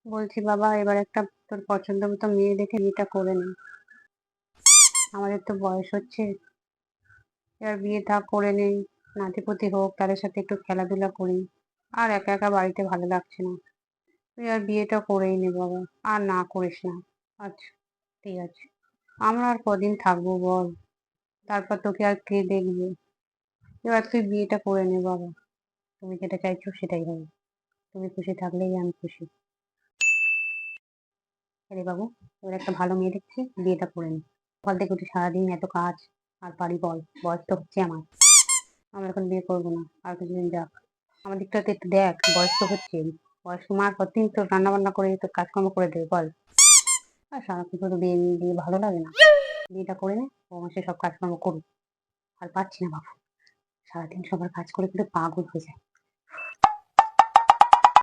বলছি বাবা, এবার একটা তোর পছন্দ মতো মেয়ে দেখে বিয়েটা করে নে। আমাদের তো বয়স হচ্ছে, এবার বিয়েটা করে নেই, নাতিপুতি হোক, তাদের সাথে একটু খেলাধুলা করি। আর একা একা বাড়িতে ভালো লাগছে না। তুই আর বিয়েটা করেই নে বাবা, আর না করিস না। আচ্ছা, ঠিক আছে। আমরা আর কদিন থাকবো বল, তারপর তোকে আর কে দেখবে। এবার তুই বিয়েটা করে নে বাবা, তুমি যেটা চাইছো সেটাই হবে। তুমি খুশি থাকলেই আমি খুশি। আরে বাবু, এবার একটা ভালো মেয়ে দেখছি, বিয়েটা করে নি। সকাল থেকে উঠে সারাদিন এত কাজ, আর পারি বল, বয়স তো হচ্ছে আমার। আমরা এখন বিয়ে করবো না, আর কিছুদিন যাক। আমার দিকটাতে একটু দেখ, বয়স তো হচ্ছে। বয়স্ক মা কতদিন তো রান্না বান্না করে তো কাজকর্ম করে দেবে বল। আর সারাক্ষণ শুধু বিয়ে নিয়ে দিয়ে ভালো লাগে না। বিয়েটা করে নে, ও আমার সে সব কাজকর্ম করুক। আর পারছি না বাবু, সারাদিন সবার কাজ করে কিন্তু পাগল হয়ে যায়।